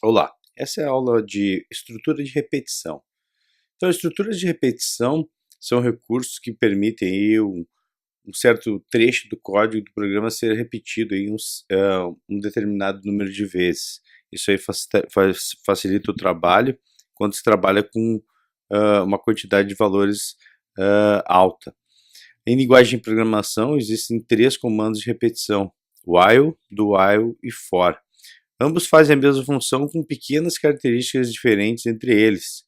Olá, essa é a aula de estrutura de repetição. Então, estruturas de repetição são recursos que permitem aí um certo trecho do código do programa ser repetido aí um determinado número de vezes. Isso aí facilita o trabalho quando se trabalha com uma quantidade de valores alta. Em linguagem de programação existem três comandos de repetição: while, do while e for. Ambos fazem a mesma função com pequenas características diferentes entre eles.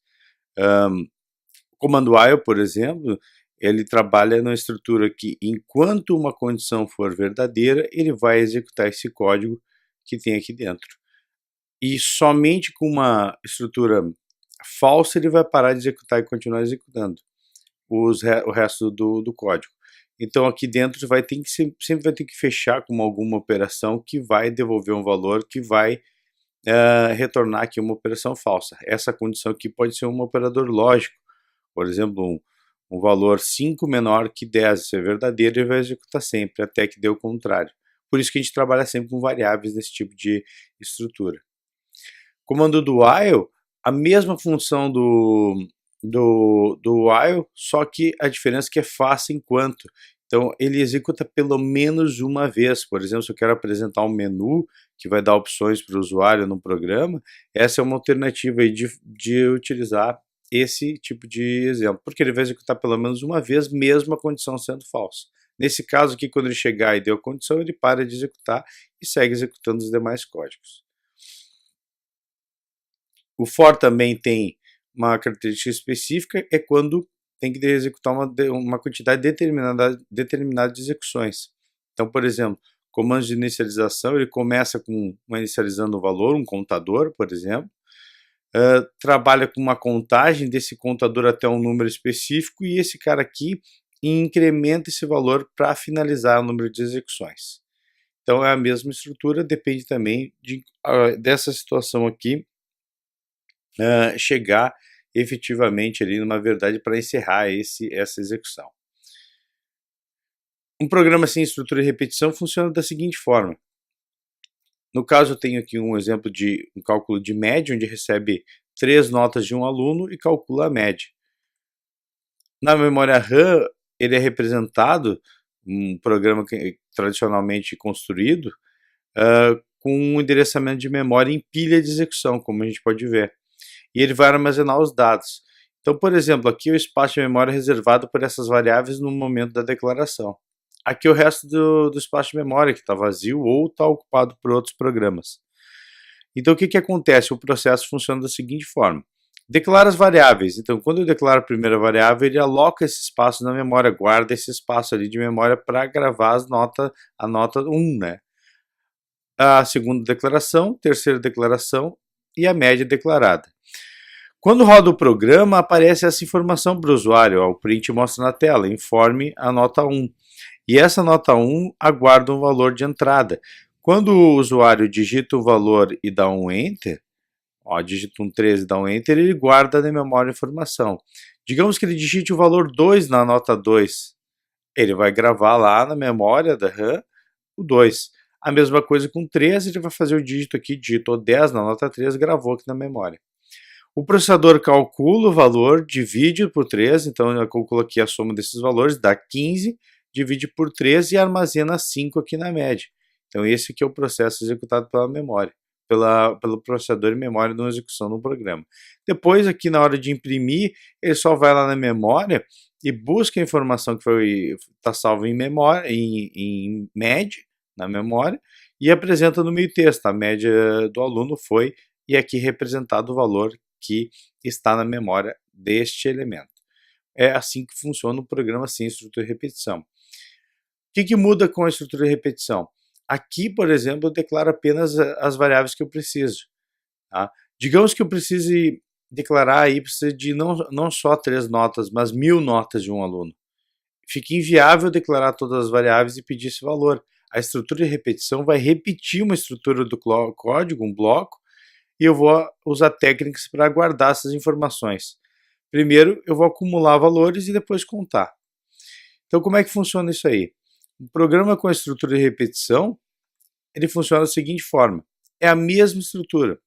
O comando while, por exemplo, ele trabalha na estrutura que, enquanto uma condição for verdadeira, ele vai executar esse código que tem aqui dentro. E somente com uma estrutura falsa ele vai parar de executar e continuar executando o resto do código. Então aqui dentro sempre vai ter que fechar com alguma operação que vai devolver um valor que vai retornar aqui uma operação falsa. Essa condição aqui pode ser um operador lógico, por exemplo, um valor 5 menor que 10, isso é verdadeiro, ele vai executar sempre, até que dê o contrário. Por isso que a gente trabalha sempre com variáveis nesse tipo de estrutura. Comando do while, a mesma função do while, só que a diferença é que é faça enquanto. Então ele executa pelo menos uma vez. Por exemplo, se eu quero apresentar um menu que vai dar opções para o usuário no programa, essa é uma alternativa aí de utilizar esse tipo de exemplo, porque ele vai executar pelo menos uma vez, mesmo a condição sendo falsa. Nesse caso aqui, quando ele chegar e deu a condição, ele para de executar e segue executando os demais códigos. O for também tem uma característica específica, é quando tem que executar uma quantidade determinada de execuções. Então, por exemplo, comandos de inicialização, ele começa com inicializando o valor, um contador, por exemplo, trabalha com uma contagem desse contador até um número específico e esse cara aqui incrementa esse valor para finalizar o número de execuções. Então é a mesma estrutura, depende também dessa situação aqui chegar efetivamente ali numa verdade para encerrar essa execução. Um programa sem estrutura de repetição funciona da seguinte forma. No caso, eu tenho aqui um exemplo de um cálculo de média, onde recebe 3 notas de um aluno e calcula a média. Na memória RAM, ele é representado, um programa tradicionalmente construído, com um endereçamento de memória em pilha de execução, como a gente pode ver. E ele vai armazenar os dados. Então, por exemplo, aqui é o espaço de memória reservado por essas variáveis no momento da declaração. Aqui é o resto do espaço de memória que está vazio ou está ocupado por outros programas. Então, o que acontece? O processo funciona da seguinte forma. Declara as variáveis. Então, quando eu declaro a primeira variável, ele aloca esse espaço na memória, guarda esse espaço ali de memória para gravar a nota 1, né? A segunda declaração, terceira declaração e a média declarada. Quando roda o programa, aparece essa informação para o usuário. O print mostra na tela, informe a nota 1. E essa nota 1 aguarda um valor de entrada. Quando o usuário digita o valor e dá um Enter, digita um 13 e dá um Enter, ele guarda na memória a informação. Digamos que ele digite o valor 2 na nota 2. Ele vai gravar lá na memória da RAM o 2. A mesma coisa com 3, ele vai fazer o dígito aqui, digitou 10 na nota 3, gravou aqui na memória. O processador calcula o valor, divide por 3, então eu calculo aqui a soma desses valores, dá 15, divide por 3 e armazena 5 aqui na média. Então esse aqui é o processo executado pela memória, pelo processador de memória na execução do programa. Depois aqui na hora de imprimir, ele só vai lá na memória e busca a informação que está salva em memória, em média, na memória, e apresenta no meio texto. A média do aluno foi, e aqui representado o valor que está na memória deste elemento. É assim que funciona o programa sem estrutura de repetição. O que muda com a estrutura de repetição? Aqui, por exemplo, eu declaro apenas as variáveis que eu preciso. Tá? Digamos que eu precise declarar aí de não só 3 notas, mas 1000 notas de um aluno. Fica inviável declarar todas as variáveis e pedir esse valor. A estrutura de repetição vai repetir uma estrutura do código, um bloco, e eu vou usar técnicas para guardar essas informações. Primeiro, eu vou acumular valores e depois contar. Então, como é que funciona isso aí? Um programa com a estrutura de repetição, ele funciona da seguinte forma. É a mesma estrutura.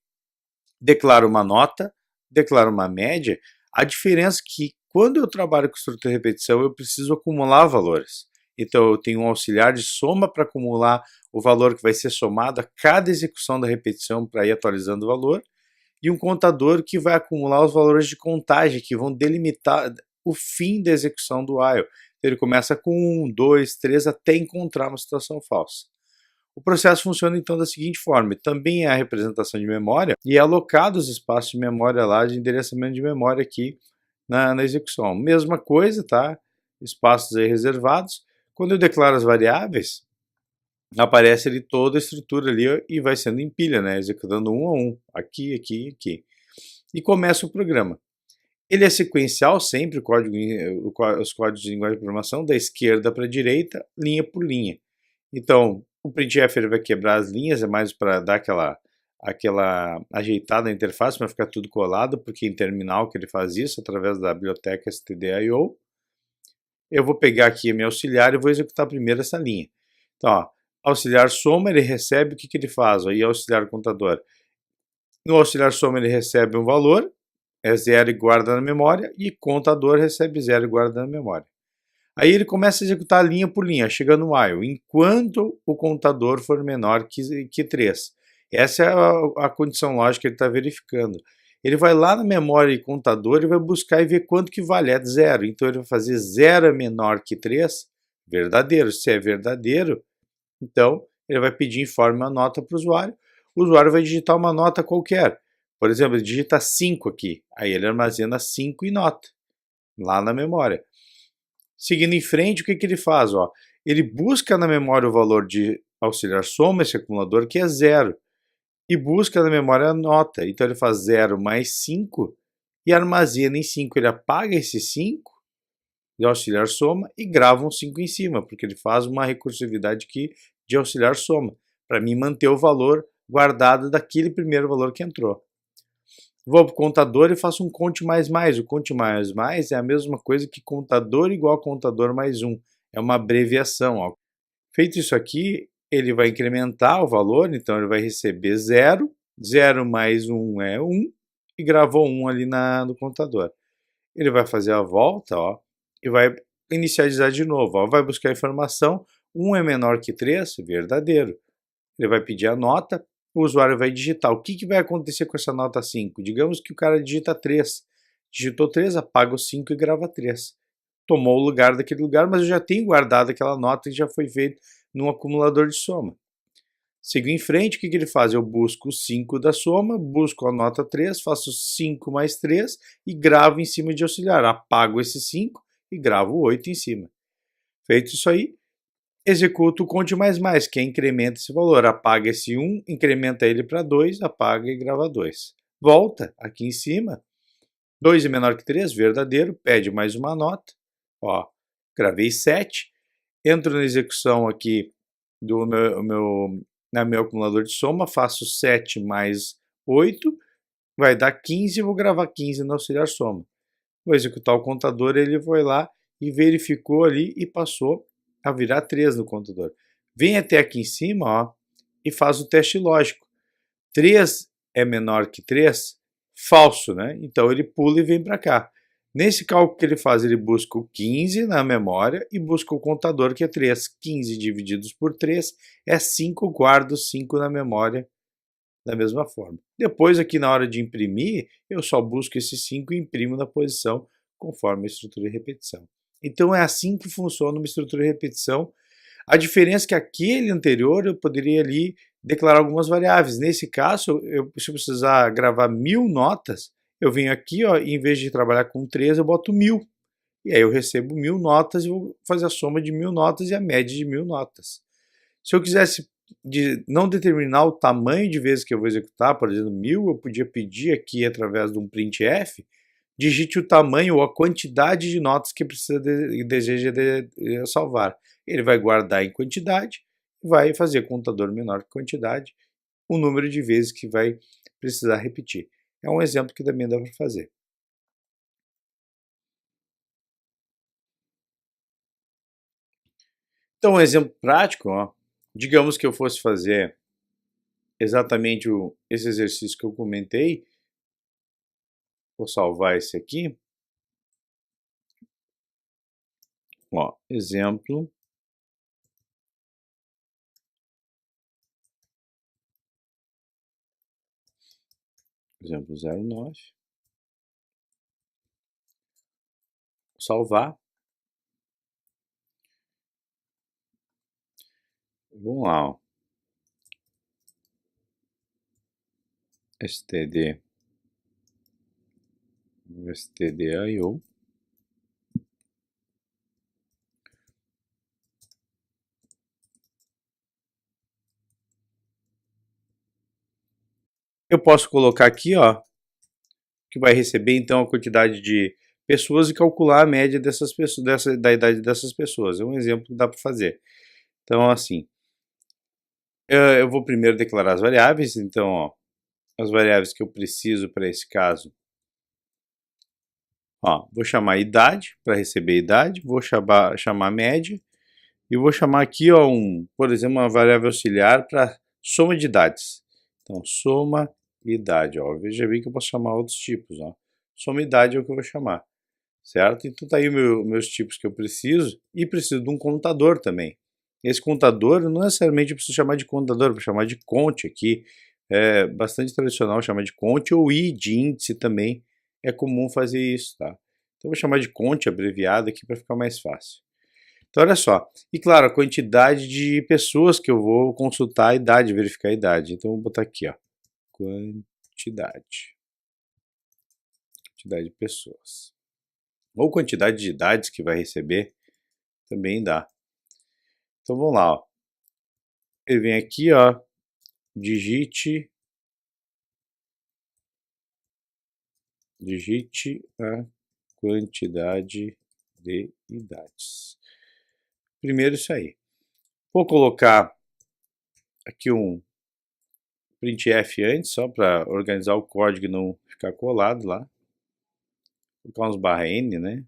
declaro uma nota, declaro uma média. A diferença é que quando eu trabalho com estrutura de repetição, eu preciso acumular valores. Então eu tenho um auxiliar de soma para acumular o valor que vai ser somado a cada execução da repetição para ir atualizando o valor, e um contador que vai acumular os valores de contagem que vão delimitar o fim da execução do while. Ele começa com 1, 2, 3 até encontrar uma situação falsa. O processo funciona então da seguinte forma: também é a representação de memória e é alocado os espaços de memória lá, de endereçamento de memória aqui na execução. Mesma coisa, tá? Espaços aí reservados. Quando eu declaro as variáveis, aparece ali toda a estrutura ali e vai sendo em pilha, né? Executando um a um, aqui, aqui, aqui. E começa o programa. Ele é sequencial sempre, os códigos de linguagem de programação, da esquerda para a direita, linha por linha. Então, o printf ele vai quebrar as linhas, é mais para dar aquela ajeitada na interface, para ficar tudo colado, porque em terminal que ele faz isso, através da biblioteca stdio. Eu vou pegar aqui meu auxiliar e vou executar primeiro essa linha. Então, ó, auxiliar soma, ele recebe, o que ele faz? Aí, auxiliar contador. No auxiliar soma, ele recebe um valor, é 0 e guarda na memória, e contador recebe 0 e guarda na memória. Aí ele começa a executar linha por linha, chegando no while, enquanto o contador for menor que 3. Essa é a condição lógica que ele está verificando. Ele vai lá na memória e contador e vai buscar e ver quanto que vale, é 0. Então ele vai fazer 0 é menor que 3, verdadeiro. Se é verdadeiro, então ele vai pedir informe uma nota para o usuário vai digitar uma nota qualquer. Por exemplo, ele digita 5 aqui, aí ele armazena 5 em nota, lá na memória. Seguindo em frente, o que ele faz? Ó? Ele busca na memória o valor de auxiliar soma, esse acumulador, que é 0, e busca na memória a nota. Então ele faz 0 mais 5 e armazena em 5. Ele apaga esse 5 de auxiliar soma e grava um 5 em cima, porque ele faz uma recursividade aqui de auxiliar soma, para mim manter o valor guardado daquele primeiro valor que entrou. Vou para o contador e faço um conte mais mais. O conte mais mais é a mesma coisa que contador igual a contador mais 1. É uma abreviação. Ó. Feito isso aqui, ele vai incrementar o valor, então ele vai receber 0. 0 mais 1 é 1 e gravou 1 ali no contador. Ele vai fazer a volta ó, e vai inicializar de novo. Ó. Vai buscar a informação. 1 é menor que 3, verdadeiro. Ele vai pedir a nota, o usuário vai digitar. O que vai acontecer com essa nota 5? Digamos que o cara digita 3. Digitou 3, apaga o 5 e grava 3. Tomou o lugar daquele lugar, mas eu já tenho guardado aquela nota que já foi feita num acumulador de soma. Sigo em frente, o que ele faz? Eu busco o 5 da soma, busco a nota 3, faço 5 mais 3 e gravo em cima de auxiliar. Apago esse 5 e gravo 8 em cima. Feito isso aí, executo o conte mais mais, que incrementa esse valor. Apaga esse 1, incrementa ele para 2, apaga e grava 2. Volta aqui em cima. 2 é menor que 3, verdadeiro, pede mais uma nota. Ó, gravei 7. Entro na execução aqui do meu acumulador de soma, faço 7 mais 8, vai dar 15, vou gravar 15 no auxiliar soma. Vou executar o contador, ele foi lá e verificou ali e passou a virar 3 no contador. Vem até aqui em cima ó, e faz o teste lógico. 3 é menor que 3? Falso, né? Então ele pula e vem para cá. Nesse cálculo que ele faz, ele busca o 15 na memória e busca o contador, que é 3. 15 divididos por 3 é 5, guardo 5 na memória da mesma forma. Depois, aqui na hora de imprimir, eu só busco esse 5 e imprimo na posição conforme a estrutura de repetição. Então é assim que funciona uma estrutura de repetição. A diferença é que aquele anterior eu poderia ali declarar algumas variáveis. Nesse caso, se eu precisar gravar 1000 notas, eu venho aqui, ó, e em vez de trabalhar com 3, eu boto 1000. E aí eu recebo 1000 notas e vou fazer a soma de 1000 notas e a média de 1000 notas. Se eu quisesse não determinar o tamanho de vezes que eu vou executar, por exemplo, 1000, eu podia pedir aqui através de um printf, digite o tamanho ou a quantidade de notas que deseja salvar. Ele vai guardar em quantidade, vai fazer contador menor que quantidade, o número de vezes que vai precisar repetir. É um exemplo que também dá para fazer. Então, um exemplo prático, ó, digamos que eu fosse fazer exatamente esse exercício que eu comentei. Vou salvar esse aqui. Ó, exemplo. Exemplo 09. Salvar. Vamos lá, ó. stdio. Eu posso colocar aqui, ó, que vai receber então a quantidade de pessoas e calcular a média dessas pessoas, da idade dessas pessoas. É um exemplo que dá para fazer. Então, assim, eu vou primeiro declarar as variáveis. Então, ó, as variáveis que eu preciso para esse caso. Ó, vou chamar idade para receber idade, vou chamar média e vou chamar aqui, ó, por exemplo, uma variável auxiliar para soma de idades. Então, soma idade, ó. Veja bem que eu posso chamar outros tipos, ó. Soma idade é o que eu vou chamar, certo? Então tá aí meus tipos que eu preciso e preciso de um contador também. Esse contador não necessariamente eu preciso chamar de contador, eu vou chamar de conte aqui. É bastante tradicional chamar de conte ou i de índice também. É comum fazer isso, tá? Então eu vou chamar de conte abreviado aqui para ficar mais fácil. Então olha só, e claro, a quantidade de pessoas que eu vou consultar a idade, verificar a idade. Então eu vou botar aqui, ó, quantidade de pessoas. Ou quantidade de idades que vai receber, também dá. Então vamos lá, ó. Ele vem aqui, ó, digite a quantidade de idades. Primeiro isso aí. Vou colocar aqui um printf antes, só para organizar o código e não ficar colado lá. Vou colocar uns barra n, né?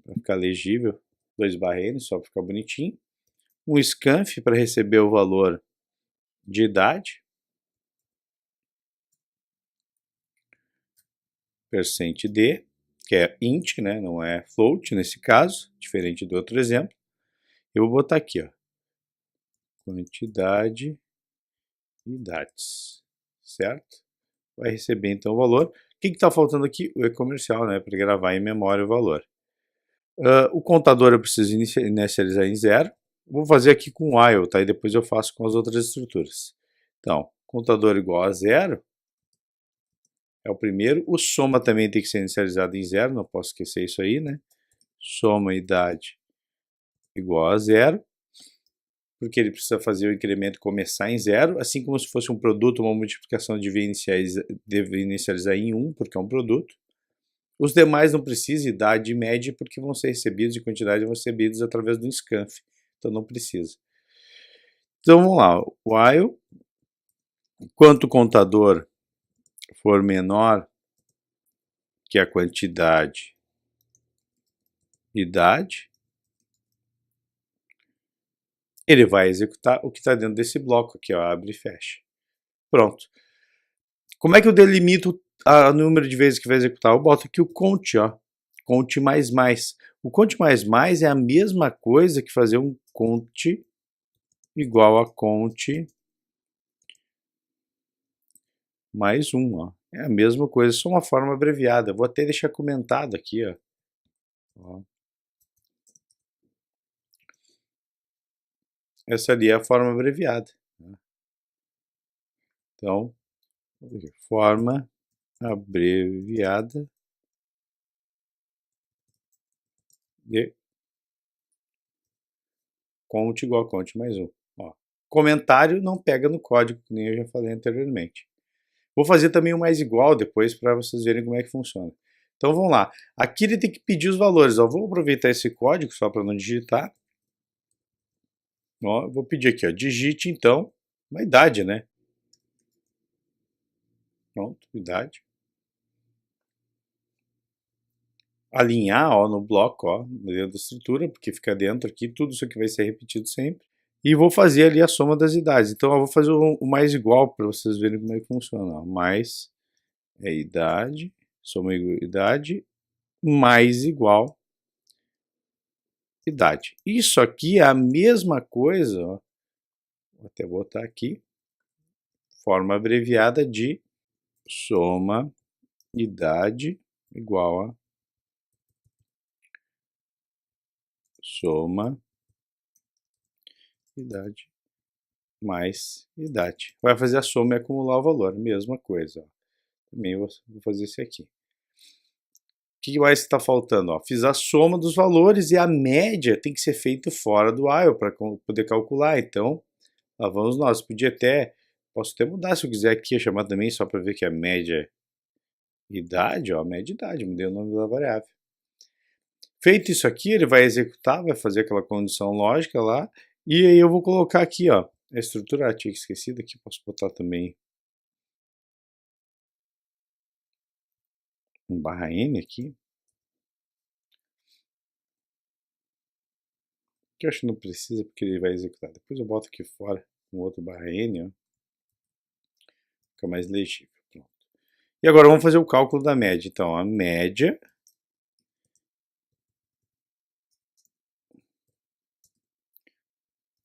Para ficar legível. 2 barra n, só para ficar bonitinho. Um scanf para receber o valor de idade. %d, que é int, né? Não é float nesse caso, diferente do outro exemplo. Eu vou botar aqui, ó, quantidade de idades, certo? Vai receber então o valor. O que está faltando aqui? O e-comercial, né? Para gravar em memória o valor. O contador eu preciso inicializar em 0. Vou fazer aqui com while, tá? E depois eu faço com as outras estruturas. Então, contador igual a 0 é o primeiro. O soma também tem que ser inicializado em 0, não posso esquecer isso aí, né? Soma idade igual a 0, porque ele precisa fazer o incremento começar em 0, assim como se fosse um produto, uma multiplicação deve inicializar em 1, porque é um produto. Os demais não precisam, idade e média, porque vão ser recebidos e quantidade vão ser recebidos através do scanf, então não precisa. Então vamos lá, while, enquanto o contador for menor que a quantidade idade, ele vai executar o que está dentro desse bloco aqui, ó, abre e fecha. Pronto. Como é que eu delimito o número de vezes que vai executar? Eu boto aqui o count, ó, count mais mais. O count mais mais é a mesma coisa que fazer um count igual a count mais 1, ó. É a mesma coisa, só uma forma abreviada. Vou até deixar comentado aqui, ó. Ó. Essa ali é a forma abreviada, né? Então, forma abreviada de count igual a count mais 1. Ó. Comentário não pega no código, que nem eu já falei anteriormente. Vou fazer também o mais igual depois para vocês verem como é que funciona. Então vamos lá. Aqui ele tem que pedir os valores. Ó. Vou aproveitar esse código só para não digitar. Ó, vou pedir aqui, ó, digite então uma idade, né? Pronto, idade. Alinhar, ó, no bloco, ó, dentro da estrutura, porque fica dentro aqui, tudo isso aqui vai ser repetido sempre. e vou fazer ali a soma das idades. Então eu vou fazer o mais igual para vocês verem como é que funciona. Ó. Mais é idade, soma idade, mais igual idade. Isso aqui é a mesma coisa, ó, vou até botar aqui, forma abreviada de soma idade igual a soma idade mais idade. Vai fazer a soma e acumular o valor, mesma coisa. Ó. Também vou fazer esse aqui. O que mais está faltando? Ó, fiz a soma dos valores e a média tem que ser feita fora do while para poder calcular. Então, lá vamos nós. Posso até mudar se eu quiser aqui, chamar também só para ver que a média idade, ó, média idade, mudei o nome da variável. Feito isso aqui, ele vai executar, vai fazer aquela condição lógica lá, e aí eu vou colocar aqui, ó, a estrutura, tinha esquecido aqui, posso botar também um barra N aqui, que eu acho que não precisa, porque ele vai executar. Depois eu boto aqui fora um outro barra N, ó, fica mais legível. Pronto. E agora vamos fazer o cálculo da média. Então, a média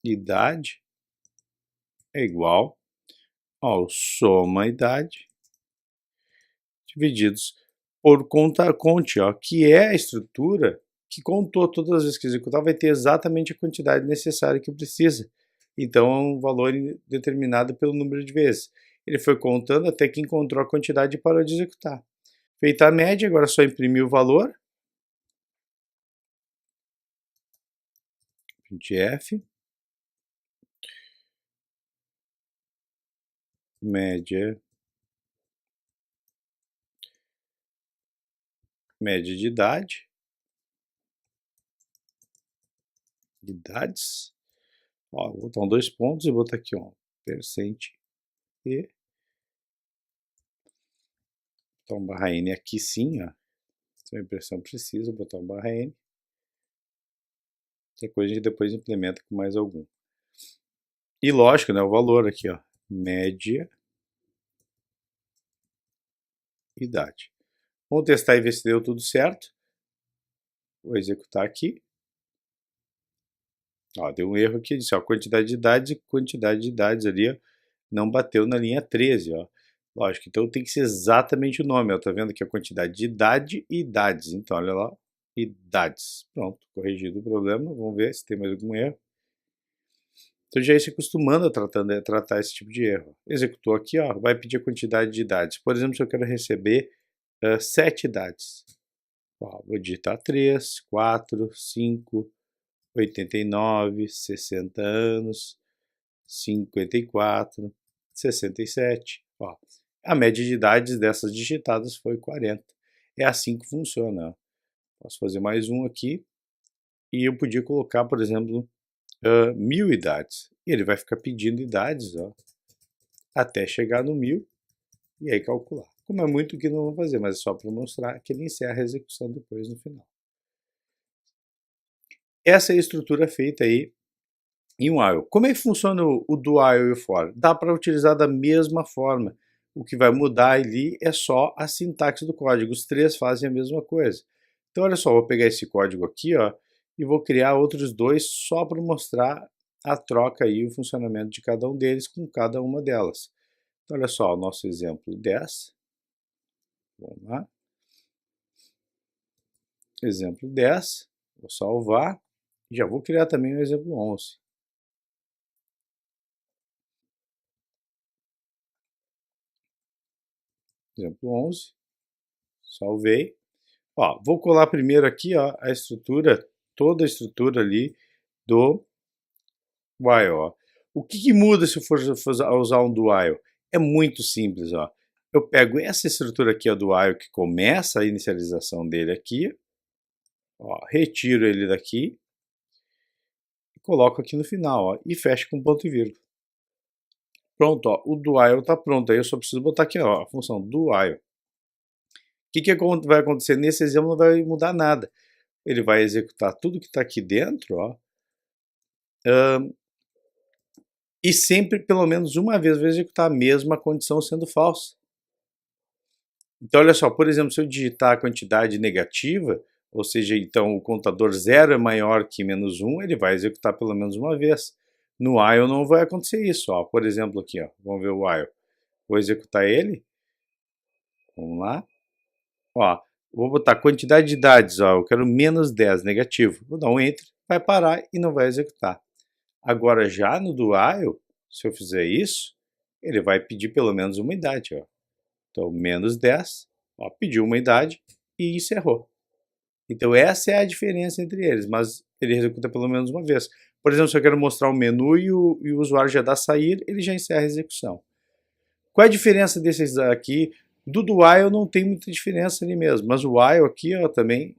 idade é igual ao soma idade divididos por conte, ó, que é a estrutura que contou todas as vezes que executar, vai ter exatamente a quantidade necessária que precisa. Então é um valor determinado pelo número de vezes. Ele foi contando até que encontrou a quantidade e parou de executar. Feita a média, agora é só imprimir o valor. Printf. Média de idade. Idades. Ó, vou botar dois pontos e botar aqui, ó, percent e botar um barra N aqui sim, ó. Se a impressão precisa, botar um barra N. Depois a gente depois implementa com mais algum. E lógico, né, o valor aqui, ó, média idade. Vamos testar e ver se deu tudo certo. Vou executar aqui. Ó, deu um erro aqui, disse, ó, quantidade de idades ali, ó, não bateu na linha 13, ó. Lógico, então tem que ser exatamente o nome, ó, tá vendo aqui a quantidade de idade e idades. Então, olha lá, idades. Pronto, corrigido o problema. Vamos ver se tem mais algum erro. Então já ia se acostumando a tratar esse tipo de erro. Executou aqui, ó, vai pedir a quantidade de idades. Por exemplo, se eu quero receber 7 idades. Ó, vou digitar 3, 4, 5, 89, 60 anos, 54, 67. Ó, a média de idades dessas digitadas foi 40. É assim que funciona. Ó. Posso fazer mais um aqui. E eu podia colocar, por exemplo, 1000 idades. E ele vai ficar pedindo idades, ó, até chegar no 1000 e aí calcular. Como é muito que não vou fazer, mas é só para mostrar que ele encerra a execução depois no final. Essa é a estrutura feita aí em um while. Como é que funciona o do while e o for? Dá para utilizar da mesma forma. O que vai mudar ali é só a sintaxe do código. Os três fazem a mesma coisa. Então, olha só, vou pegar esse código aqui, ó, e vou criar outros dois só para mostrar a troca e o funcionamento de cada um deles com cada uma delas. Então, olha só, o nosso exemplo 10. Vamos lá. Exemplo 10. Vou salvar. Já vou criar também o exemplo 11. Exemplo 11. Salvei. Ó, vou colar primeiro aqui, ó, a estrutura, toda a estrutura ali do while, ó. O que muda se eu for usar um do while? É muito simples, ó. Eu pego essa estrutura aqui, ó, do while, que começa a inicialização dele aqui, ó, retiro ele daqui, e coloco aqui no final, ó, e fecho com ponto e vírgula. Pronto, ó, o do while está pronto, aí eu só preciso botar aqui, ó, a função do while. O que vai acontecer nesse exemplo? Não vai mudar nada. Ele vai executar tudo que está aqui dentro, ó, E sempre, pelo menos uma vez, vai executar a mesma condição sendo falsa. Então, olha só, por exemplo, se eu digitar a quantidade negativa, ou seja, então o contador 0 é maior que menos 1, ele vai executar pelo menos uma vez. No while não vai acontecer isso. Ó. Por exemplo, aqui, ó, vamos ver o while. Vou executar ele. Vamos lá. Ó, vou botar quantidade de idades. Ó, eu quero menos 10, negativo. Vou dar um Enter, vai parar e não vai executar. Agora, já no do while, se eu fizer isso, ele vai pedir pelo menos uma idade. Ó. Então, menos 10, ó, pediu uma idade e encerrou. Então, essa é a diferença entre eles, mas ele executa pelo menos uma vez. Por exemplo, se eu quero mostrar o menu e o usuário já dá sair, ele já encerra a execução. Qual é a diferença desses aqui? Do while não tem muita diferença ali mesmo, mas o while aqui, ó, também,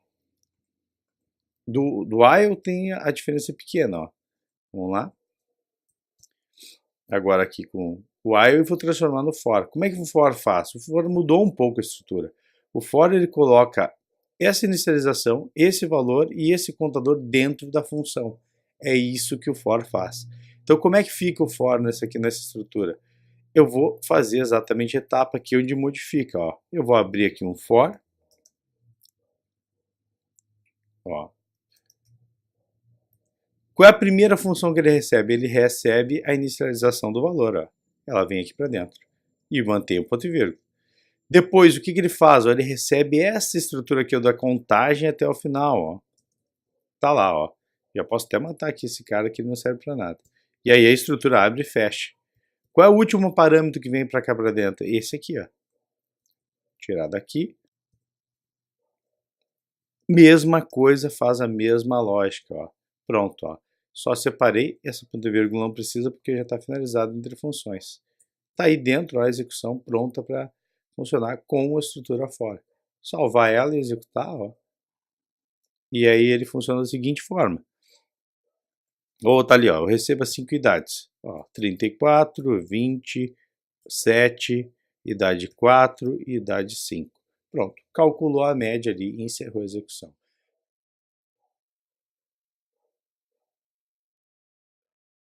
do while tem a diferença pequena, ó. Vamos lá. Agora aqui com o while eu vou transformar no for. Como é que o for faz? O for mudou um pouco a estrutura. O for ele coloca essa inicialização, esse valor e esse contador dentro da função. É isso que o for faz. Então como é que fica o for nessa estrutura? Eu vou fazer exatamente a etapa aqui onde modifica. Ó. Eu vou abrir aqui um for. Ó. Qual é a primeira função que ele recebe? Ele recebe a inicialização do valor. Ó. Ela vem aqui para dentro e mantém o ponto e vírgula. Depois, o que ele faz? Ó, ele recebe essa estrutura aqui ó, da contagem até o final. Ó. Tá lá, ó. Já posso até matar aqui esse cara que não serve para nada. E aí a estrutura abre e fecha. Qual é o último parâmetro que vem para cá para dentro? Esse aqui, ó. Tirar daqui. Mesma coisa, faz a mesma lógica, ó. Pronto, ó. Só separei, essa ponto e vírgula não precisa porque já está finalizado entre funções. Está aí dentro ó, a execução pronta para funcionar com a estrutura fora. Salvar ela e executar, ó. E aí ele funciona da seguinte forma. Ou tá ali, ó, eu recebo as 5 idades. Ó, 34, 20, 7, idade 4 e idade 5. Pronto, calculou a média ali e encerrou a execução.